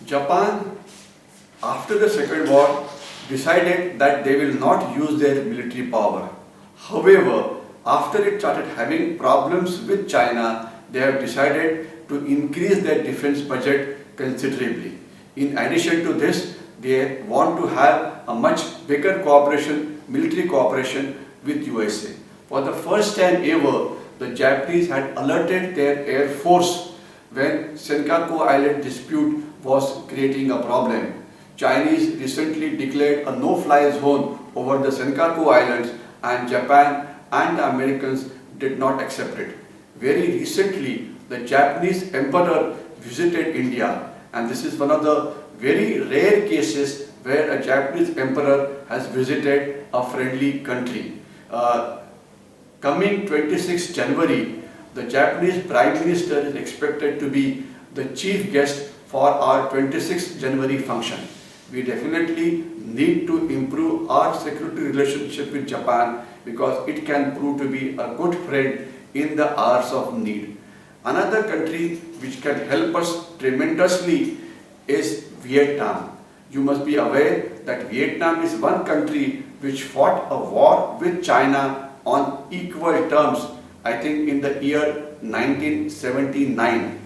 Japan, after the Second War, decided that they will not use their military power. However, after it started having problems with China, they have decided to increase their defense budget considerably. In addition to this, they want to have a much bigger cooperation, military cooperation with USA. For the first time ever, the Japanese had alerted their air force when Senkaku Island dispute was creating a problem. Chinese recently declared a no-fly zone over the Senkaku Islands, and Japan and the Americans did not accept it. Very recently, the Japanese emperor visited India, and this is one of the very rare cases where a Japanese emperor has visited a friendly country. Coming 26 January, the Japanese Prime Minister is expected to be the chief guest for our 26th January function. We definitely need to improve our security relationship with Japan because it can prove to be a good friend in the hours of need. Another country which can help us tremendously is Vietnam. You must be aware that Vietnam is one country which fought a war with China on equal terms, I think in the year 1979.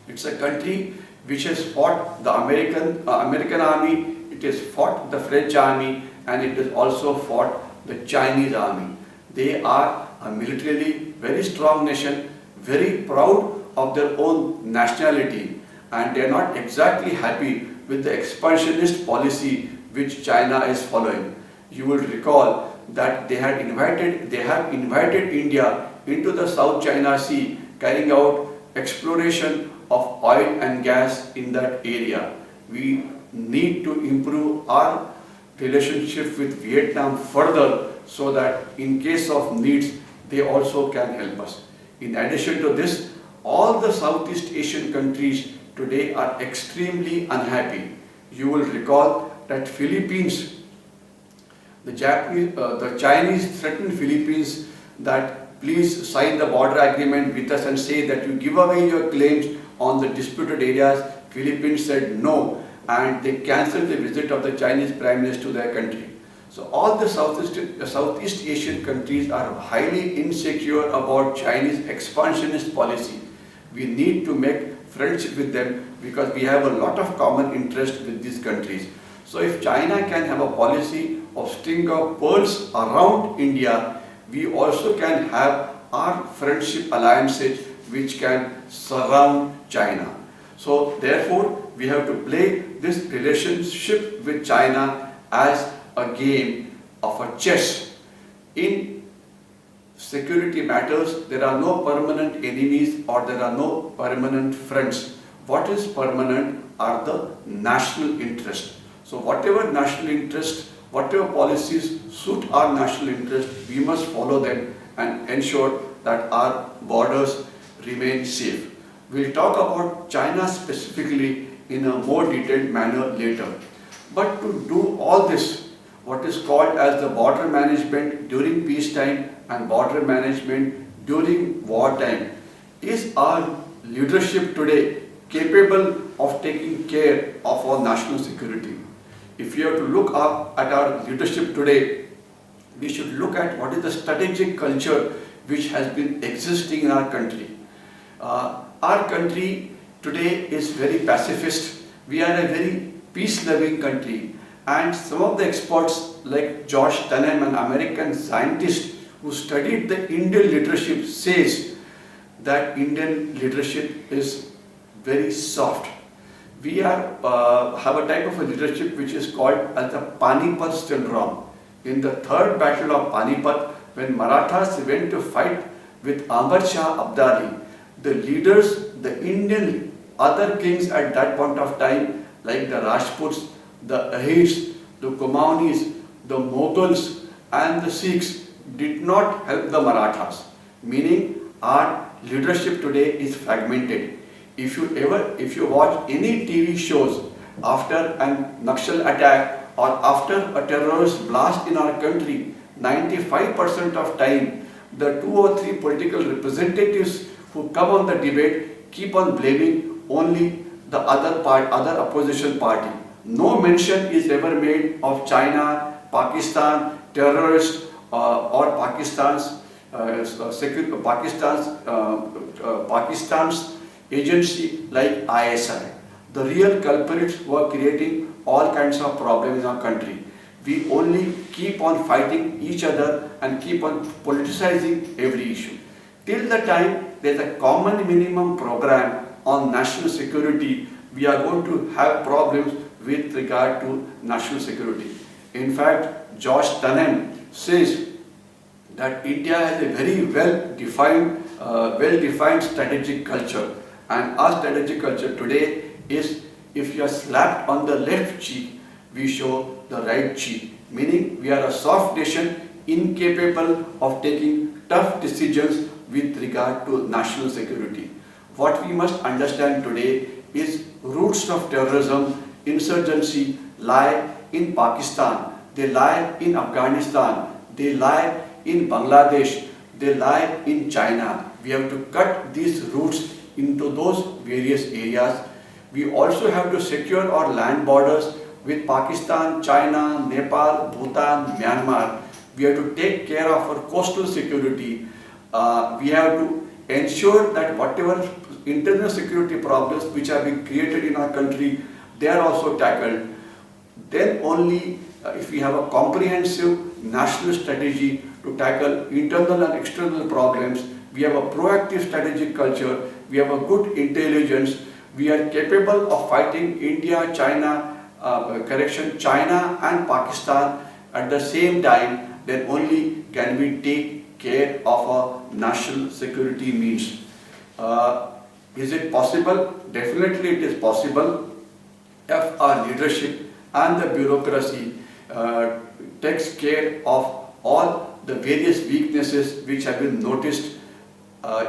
It's a country which has fought the American army, it has fought the French army, and it has also fought the Chinese army. They are a militarily very strong nation, very proud of their own nationality, and they are not exactly happy with the expansionist policy which China is following. You will recall that they have invited India into the South China Sea, carrying out exploration of oil and gas in that area. We need to improve our relationship with Vietnam further so that in case of needs, they also can help us. In addition to this, all the Southeast Asian countries today are extremely unhappy. You will recall that Philippines, the Chinese threatened Philippines that please sign the border agreement with us and say that you give away your claims on the disputed areas. Philippines said no, and they cancelled the visit of the Chinese Prime Minister to their country. So all the Southeast Asian countries are highly insecure about Chinese expansionist policy. We need to make friendship with them because we have a lot of common interest with these countries. So if China can have a policy of string of pearls around India, we also can have our friendship alliances which can surround China. So therefore, we have to play this relationship with China as a game of a chess. In security matters, there are no permanent enemies or there are no permanent friends. What is permanent are the national interest. So whatever national interest, whatever policies suit our national interest, we must follow them and ensure that our borders remain safe. We'll talk about China specifically in a more detailed manner later. But to do all this, what is called as the border management during peacetime and border management during wartime, is our leadership today capable of taking care of our national security? If you have to look up at our leadership today, we should look at what is the strategic culture which has been existing in our country. Our country today is very pacifist. We are a very peace-loving country, and some of the experts like George Tenem, an American scientist who studied the Indian leadership, says that Indian leadership is very soft. We have a type of a leadership which is called as the Panipat syndrome. In the third battle of Panipat, when Marathas went to fight with Ahmad Shah Abdali, the leaders, the Indian other kings at that point of time, like the Rajputs, the Ahirs, the Kumaunis, the Mughals and the Sikhs, did not help the Marathas. Meaning our leadership today is fragmented. If you watch any TV shows after a Naxal attack or after a terrorist blast in our country, 95% of time, the 2 or 3 political representatives who come on the debate keep on blaming only the other opposition party. No mention is ever made of China, Pakistan, terrorists, or Pakistan's agency like ISI. The real culprits were creating all kinds of problems in our country. We only keep on fighting each other and keep on politicizing every issue. Till the time there is a common minimum program on national security, we are going to have problems with regard to national security. In fact, George Tenet says that India has a very well-defined strategic culture, and our strategic culture today is, if you are slapped on the left cheek, we show the right cheek, meaning we are a soft nation incapable of taking tough decisions with regard to national security. What we must understand today is roots of terrorism, insurgency lie in Pakistan, they lie in Afghanistan, they lie in Bangladesh, they lie in China. We have to cut these roots into those various areas. We also have to secure our land borders with Pakistan, China, Nepal, Bhutan, Myanmar. We have to take care of our coastal security. We have to ensure that whatever internal security problems which have been created in our country, they are also tackled. Then only if we have a comprehensive national strategy to tackle internal and external problems, we have a proactive strategic culture, we have a good intelligence, we are capable of fighting India, China and Pakistan at the same time, then only can we take care of our national security needs. Is it possible? Definitely it is possible if our leadership and the bureaucracy takes care of all the various weaknesses which have been noticed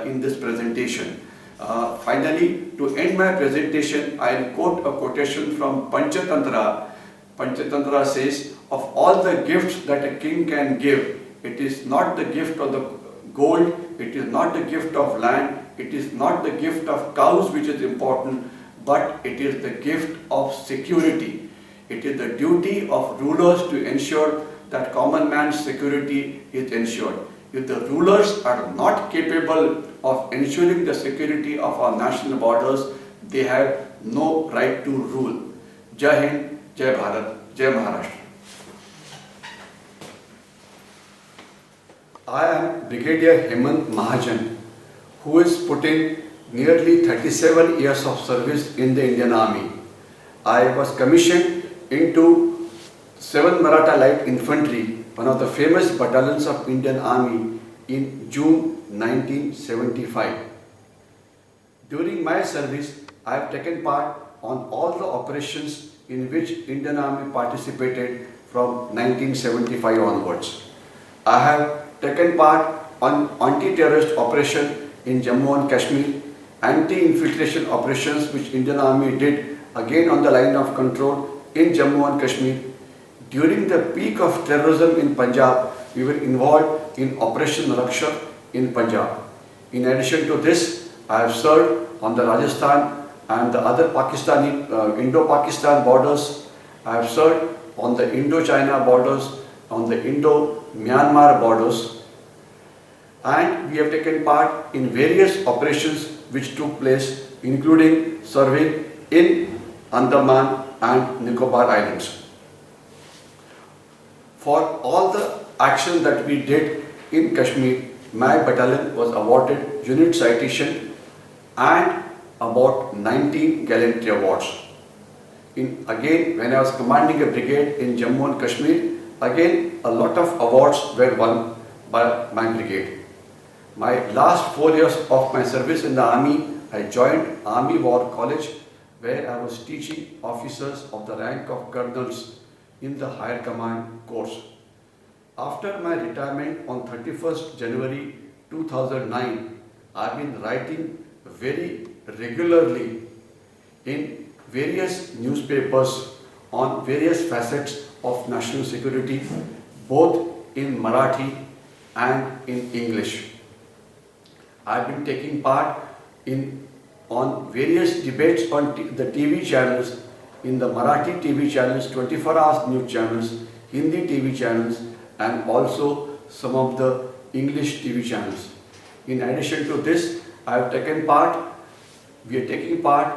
in this presentation. Finally, to end my presentation, I will quote a quotation from Panchatantra. Panchatantra says, of all the gifts that a king can give, it is not the gift of the gold, it is not the gift of land, it is not the gift of cows which is important, but it is the gift of security. It is the duty of rulers to ensure that common man's security is ensured. If the rulers are not capable of ensuring the security of our national borders, they have no right to rule. Jai Hind, Jai Bharat, Jai Maharashtra. I am Brigadier Hemant Mahajan, who is putting nearly 37 years of service in the Indian Army. I was commissioned into 7th Maratha Light Infantry, one of the famous battalions of Indian Army, in June 1975. During my service, I have taken part on all the operations in which Indian Army participated from 1975 onwards. I have taken part on anti-terrorist operation in Jammu and Kashmir, anti-infiltration operations which Indian Army did again on the line of control in Jammu and Kashmir. During the peak of terrorism in Punjab, we were involved in Operation Raksha in Punjab. In addition to this, I have served on the Rajasthan and the other Indo-Pakistan borders. I have served on the Indo-China borders, on the Indo-Myanmar borders, and we have taken part in various operations which took place, including serving in Andaman and Nicobar Islands. For all the action that we did in Kashmir, my battalion was awarded unit citation and about 19 gallantry awards. Again, when I was commanding a brigade in Jammu and Kashmir, again a lot of awards were won by my brigade. My last 4 years of my service in the Army, I joined Army War College, where I was teaching officers of the rank of colonels in the higher command course. After my retirement on 31st January 2009, I've been writing very regularly in various newspapers on various facets of national security, both in Marathi and in English. I've been taking part in on various debates on the TV channels, in the Marathi TV channels, 24 hours news channels, Hindi TV channels, and also some of the English TV channels. In addition to this, we are taking part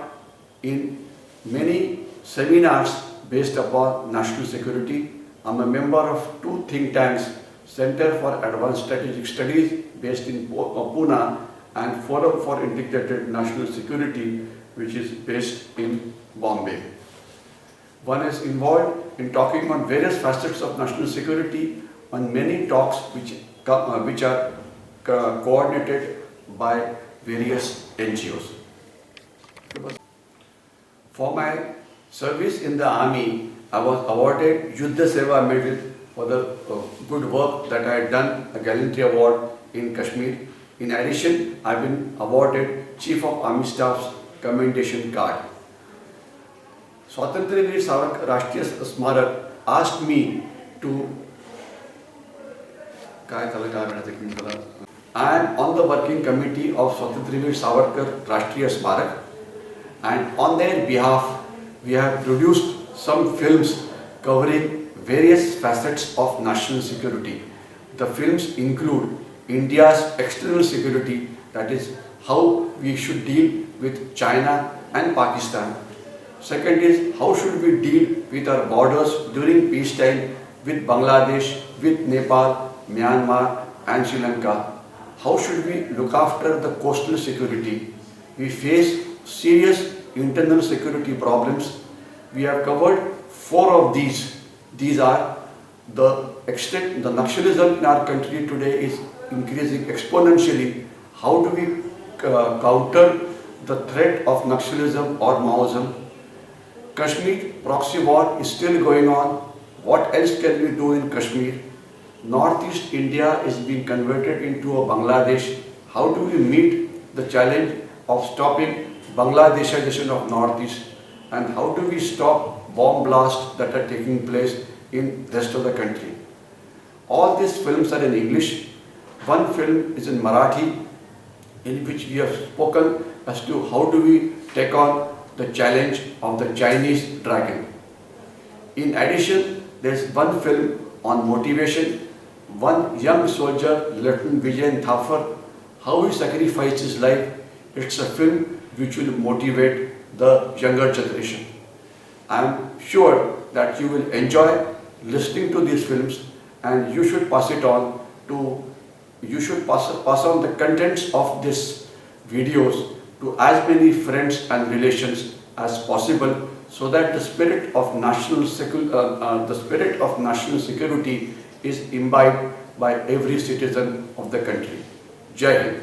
in many seminars based upon national security. I am a member of 2 think tanks, Center for Advanced Strategic Studies based in Pune and Forum for Integrated National Security, which is based in Bombay. One is involved in talking on various facets of national security on many talks which are coordinated by various NGOs. For my service in the army, I was awarded Yuddha Seva Medal for the good work that I had done, a gallantry award in Kashmir. In addition, I have been awarded Chief of Army Staff's Commendation Card. Swatantra Veer Savarkar Rashtriya Smarak asked me to I am on the working committee of Swatantra Veer Savarkar Rashtriya Smarak, and on their behalf we have produced some films covering various facets of national security. The films include India's external security, that is how we should deal with China and Pakistan. Second is how should we deal with our borders during peacetime with Bangladesh, with Nepal, Myanmar and Sri Lanka. How should we look after the coastal security? We face serious internal security problems. We have covered 4 of these. These are the extent the Naxalism in our country today is increasing exponentially. How do we counter the threat of Naxalism or Maoism? Kashmir proxy war is still going on. What else can we do in Kashmir? Northeast India is being converted into a Bangladesh. How do we meet the challenge of stopping Bangladeshization of Northeast? And how do we stop bomb blasts that are taking place in the rest of the country? All these films are in English. One film is in Marathi, in which we have spoken as to how do we take on the challenge of the Chinese dragon. In addition, there is one film on motivation. One young soldier, Lieutenant Vijayan Thapar, how he sacrificed his life. It's a film which will motivate the younger generation. I am sure that you will enjoy listening to these films, and you should pass it on to, you should pass on the contents of these videos to as many friends and relations as possible, so that the spirit of national security is imbibed by every citizen of the country. Jai Hind.